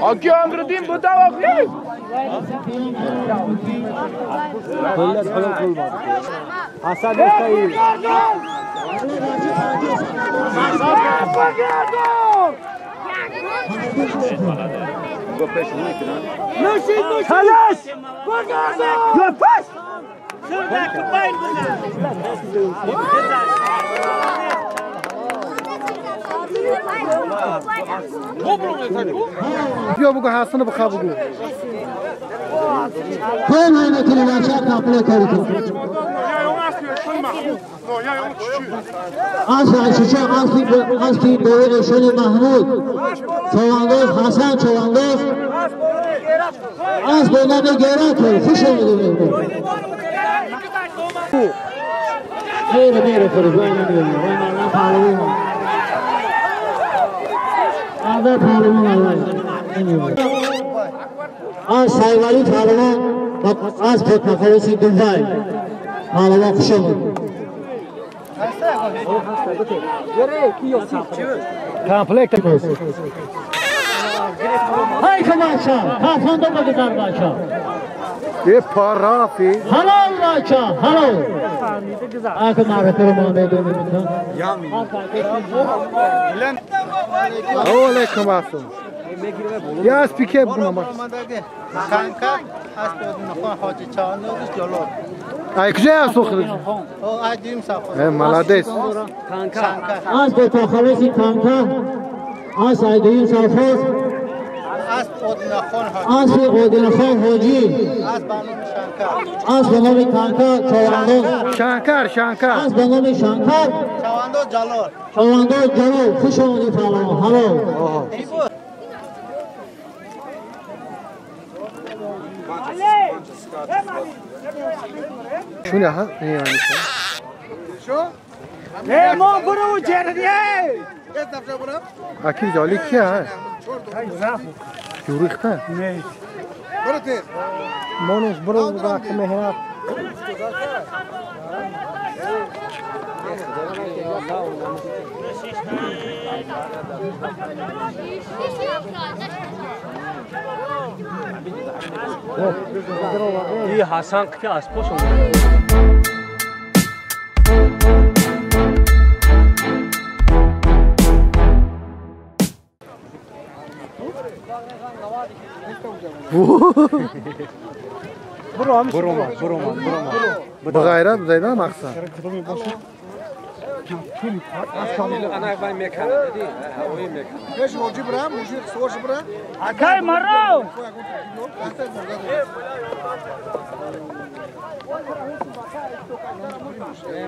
Aki amradin bu davakli. Kollar falan kolmaz. Hasan Bey. خلاص يوفش بیا بگو حسن بخواه بگو فين هنا كلمة شاكا بلوكاريكو آسان شیشه آسکی دوی شلی محمود چواندوز حسن چواندوز آس بینام گیرات های خوش آمدید میره فرزای نمیدونم وای مالا پالوی ما آده پالوی مالای آس سایوالی پالوی آس پت مخلصی دنبای پالوی خوش آمدید کامپلیکت های کماشا کافاندا بگذار باشا یه پارافی حلال باشا حلال آکه معرفت رو مانده دونیم علیکم السلام یا از پیکه بگم kanka aspodun xon hoji chavandoz jolor ای کجا هست خودت ajim safar молодец آس به تخلصی کانکا آس ایدویم سالفاز aspodun xon hoji آس به قودین خان حاجی asbanum shankar آس به نام کانکا چواندوز شانکر آس به نام شانکر chavandoz jolor چواندوز جلو خوش آمدی فعلا حلال شونه ها یعنی شو ما برو جردیه اکی جالی کیه ها یوریخته نه برو تیز مونش برو وقت مهنت این حسن که اسبش بغیرت زیده مقصد انا باید میکنه دیدی هوایی میکنه ايش موجي برا موجي صورش برا اکای مرو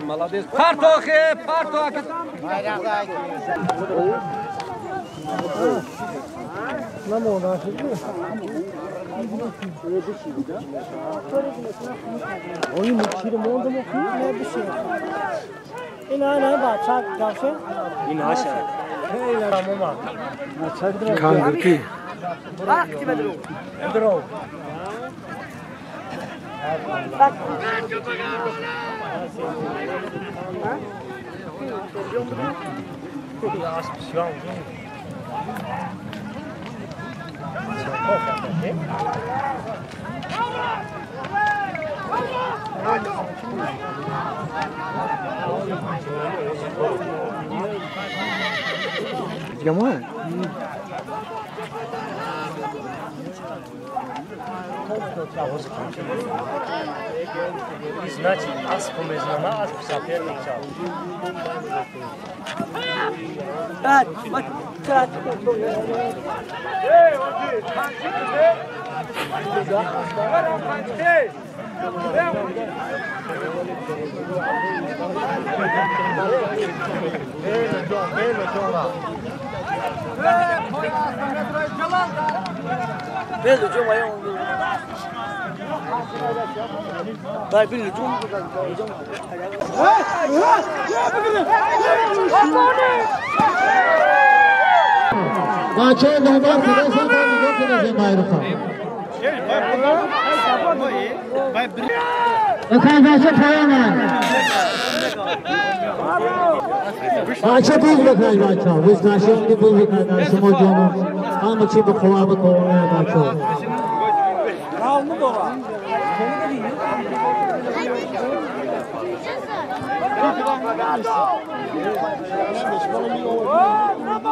молодец партохи نمونه این مشیر مونده مخی نه بشه این نه بچه داشه این هاشه خیلی تمام کانگرکی وقتی بدرو درو جماعه значит аспом знана асп соперник чал так вот так Bello cuma yang baik bello cuma بچه دنبال فرستن با نگاه کنید مایروفا بکن بچه پایانه بچه بوز بکنید بچه بوز نشیدی بوز بکنید شما جانو همه چی به خواه بکنید بچه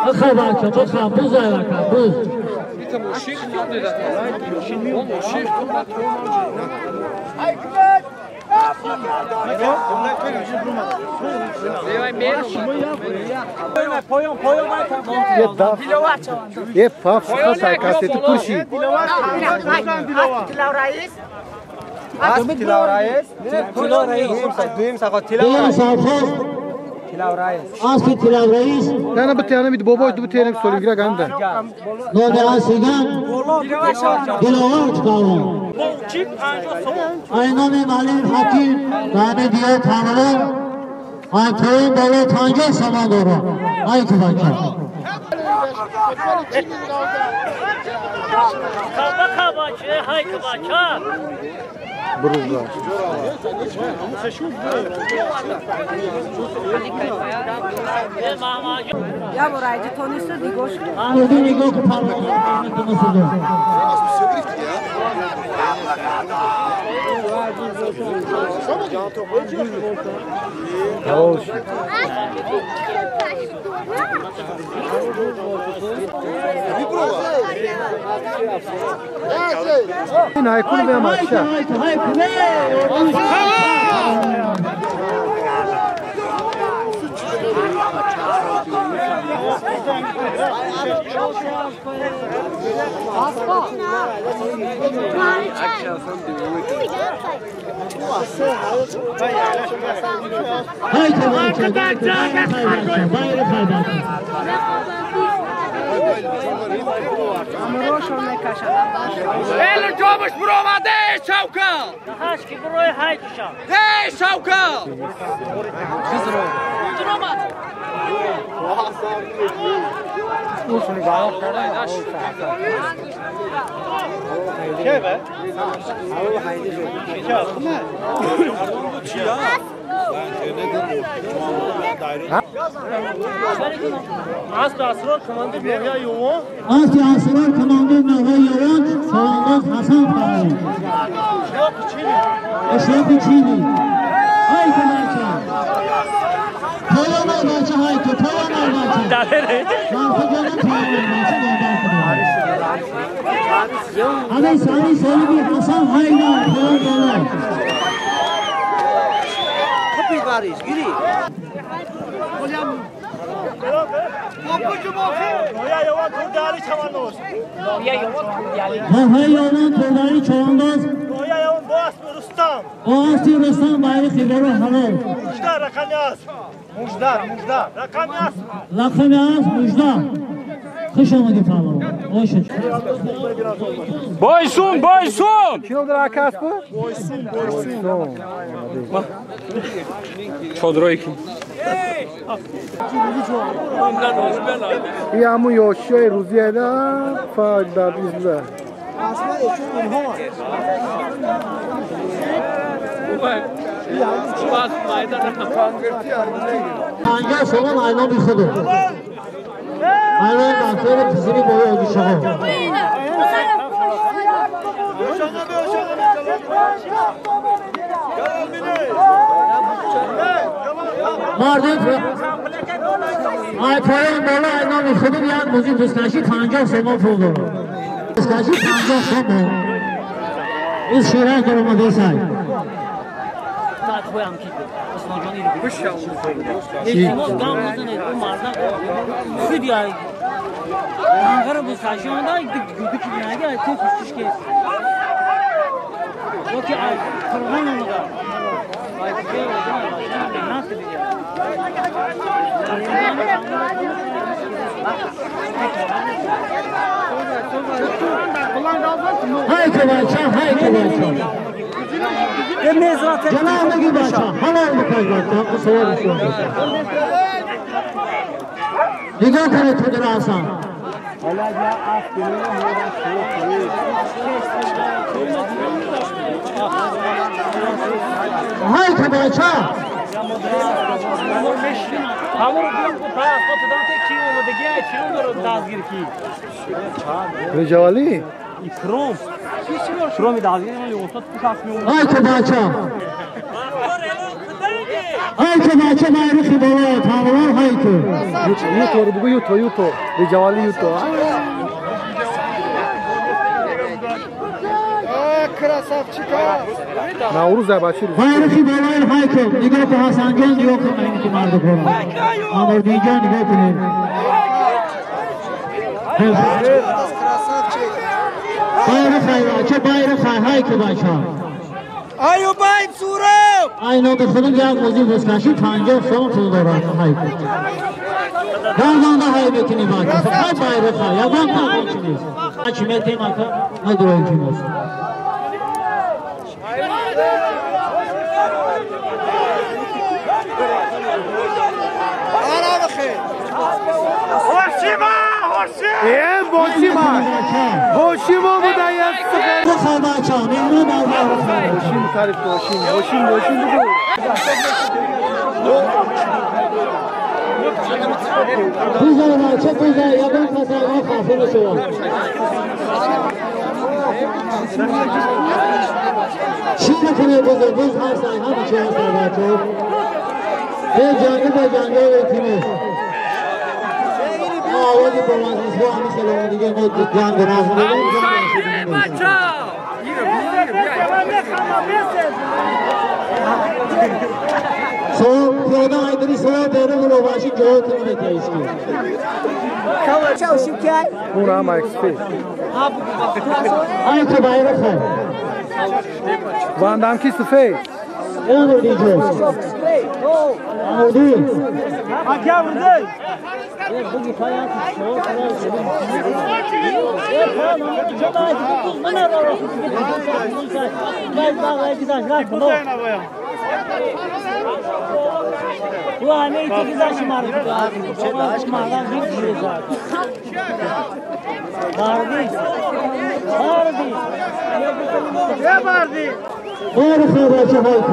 بخواه بچه بخواه بوز های بکن بوز یه پاپ خاصه کسی تو پوشی تیلا رئیس دویم ساقا تیلا رئیس آسکی تیلا رئیس نه بتیانه بید بابای دو بتیانه سوری گیره گنده نودران سیگان دلوان چکاون اینامی مالین حکیم رانه دیو تانوان آی توین دولو تانجه سامان دورو آی که بچه بروز Ya burayı tonisi digoş. آمدی نگاه که پرمانه کنه دو این هایکون به ماشا Ele جابش برو آمده شوکا هاش کی بروی های کشا هی شوکا Aslı asror komandır Mevya Yoğun. آسکی آسرار کماندر نوه یوان سوانداز حسن فرمی اشراف چینی های که بچه پایان بچه های که پایان بچه شرف جانم پایان بچه دادر کنه همه سانی سالیبی حسن هایدان پایان دادر کپی باریش گیری های یوان ترداری چوانداز آستی رستان بایر خیبر و حلال رقمی از مجده خوش آمدی فرمان باشد بایسون بایسون کیلو در آکاس بود؟ چادرایی کی این همون یاشای روزیه نه فاید در بیزده پنجه سوال اینا بی خودو اینا دفتر پسیری بایی آگی شما مردم آی پایان بالا اینا بی خودو بیان موزی دستکشی 50 سوال پول دارو دستکشی 50 سوال این شیره دارو مدرسه کویم کی اسمان جانی رو احتمال دام میزنه اون مرد ویدیو اگر به ساشون دا گودی کی نگه تو خوشش که اوکی پروانه نگه وای که نه های که بچه های که بچه جناب نگی بچه حلال بکنید بچه حق سوال شما نگاه کنید تو دراسان های که بچه همون بیام کو پاس تو دانته کی اومدگی ای چیرون رو دستگیر کی رجالی اکرام شروع می دستگیر ولی استاد پوشاک می های که بچه های که بچه معرفی بالا تمام های که یوتو رو بگو یوتو رجالی یوتو نوروز بچه معرفی بالای های که نگاه که حسن جان نگاه کنید که مرد کنید آمردی جان نگاه کنید bayrak بچه bayrak های که بچه آیو باید سورم اینا به خودم یک موضوع بسکشی 50 سال تو دارم های گردانده های بکنی بچه فقط bayrak های یا بام تا بکنید بچه میتیم اکا ندرویم که موضوع آرام خیر هوشیما بوده بخواه بچه ها ممنون هوشیم تعریف کن هوشیم بگو بوزای بچه بوزای یکم کسی آقا خافه شما شیر کنه بوزای بوز هستن همه چه هستن بچه به جنگه بکنید آوازی با مزیزگاه همه سلام دیگه ما جنگ نظر سو پیاده ایدری سو بیره ملو باشی جوه کنه تایشکی چاو شکر اون هم اکسپی های که بایره خواهد واندام کی سفید امردی جو امردی آکیا ورده بگی خواهد شما Bu anne iti güzel şımarık. Şımarık bir şey zaten. Bardi. Ne Bardi? Bayrak bachcha های که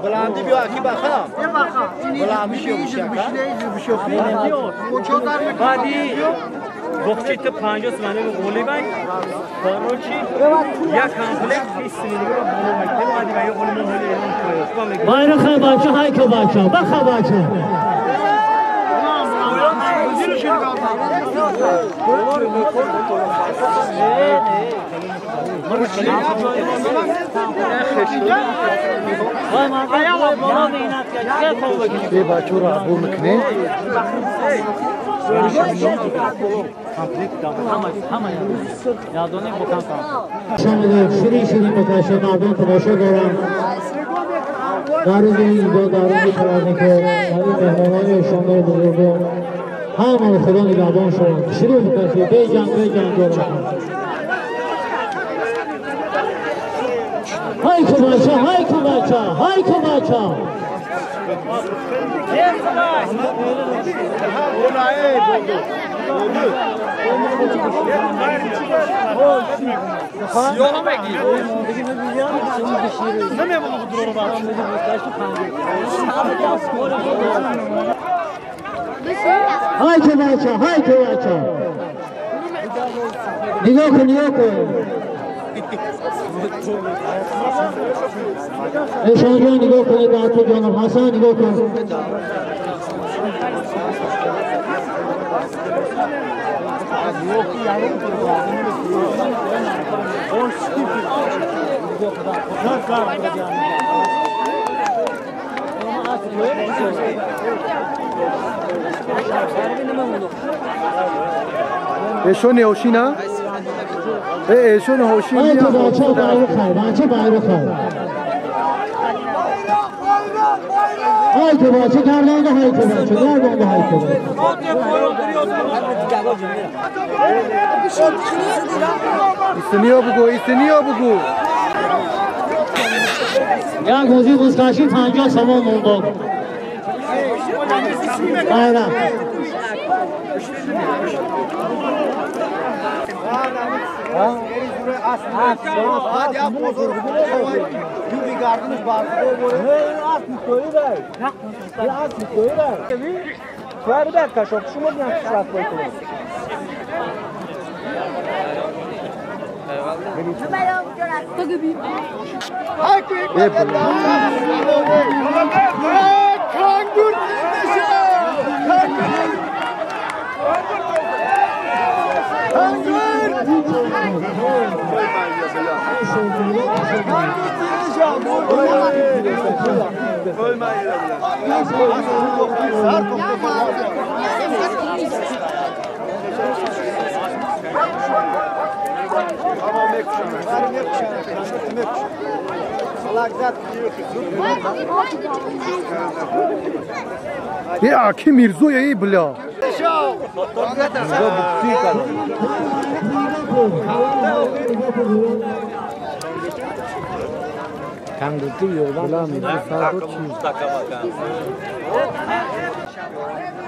بلندی بیا اکی بخا بعدی وقتی تو 50 سمانه رو گلی بای فروشی یا کامپلکس 20 سمانه رو گلی بای بعدی باید گلی مهلی bayrak bachcha های که بچه بخواه بچه یه بچه رو عبور میکنه شامل شیری متعشق مردم تماشا دارم در روز ایدا در روز ترانه که در این مهمانان شامل بزرگان همه خدا نگهبان شما شروع بکنید به جنگ دارم های که بچه نگاه کن اشان جان نگاه کنید بچه جانم حسن نگاه کن بشو نیوشی نه ایشون هوشی های تو بچه بایر خواهی بچه بایر خواهی های تو بچه گردانده های تو بچه گردانده های تو بچه ایستنیا بگو یک موزی بزکشی 50 سوم موندم بایرم Ya kim Mirzo ya bля. Kan gitti yoldan Mirzo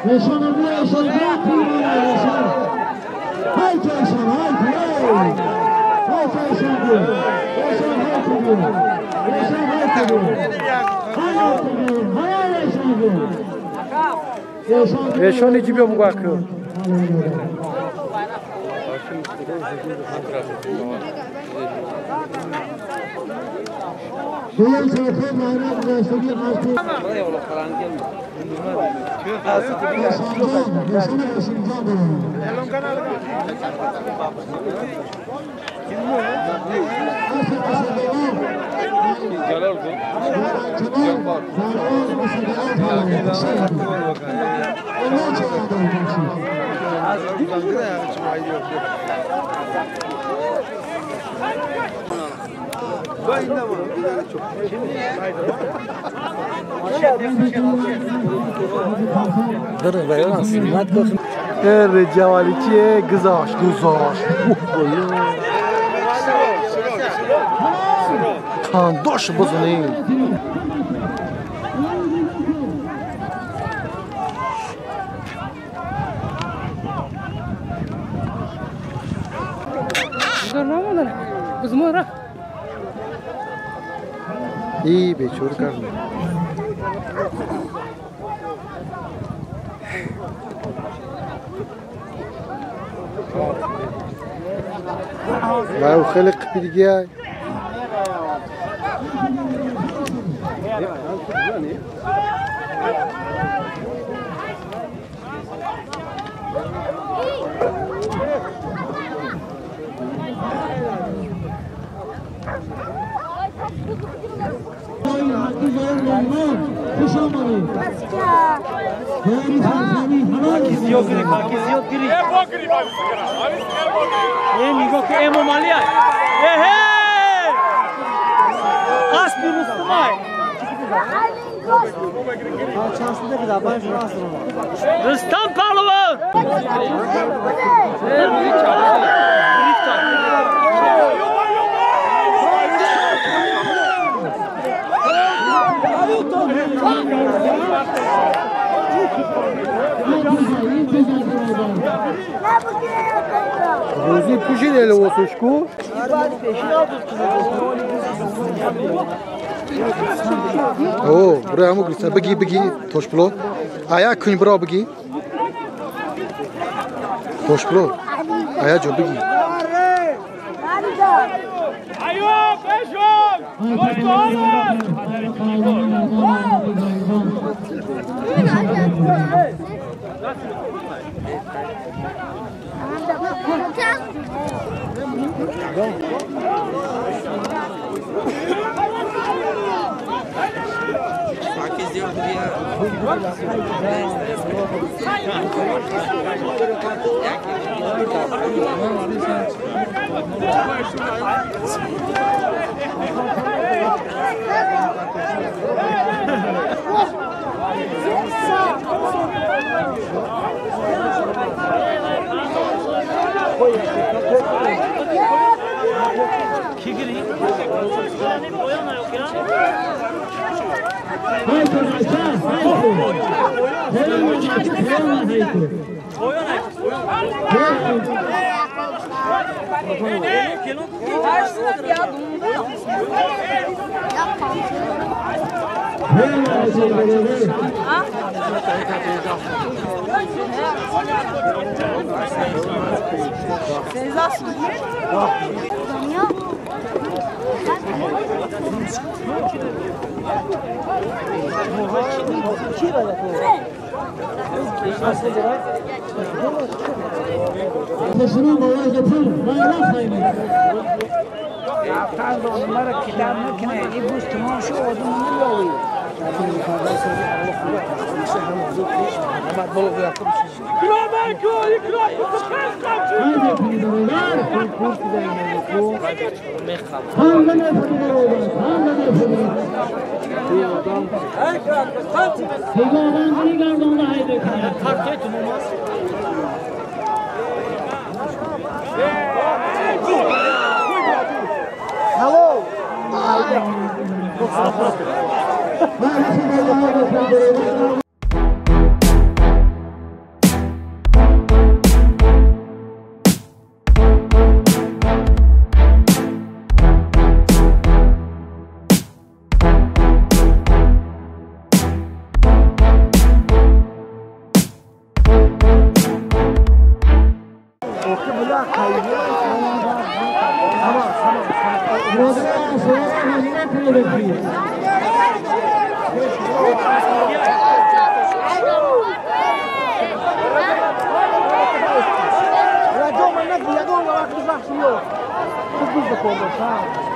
نشانه بیاشون باقی نشان های کشان های های های کشان بود نشان های بود نشان های بود های نشان بود ایشون کی بیا بگو اکو دویل سرخه معنی بگشتگی قصدی رجالی چیه گذاشت کانداش بزنی ای بیچور کردم واو خلق بدقيقة Rüstem Pavlov! روزی پوشید الواسوشکو اوه برای همو گریستن بگی توش بلو آیا کنی برا بگی توش بلو آیا جو بگی ایوب شنو مواد پول ما نفهمیم تعال مرة كتاب ممكن يبوس تماشى ودم ملوي Raggiungo, non è via, non la faccio io. Che cosa può fare?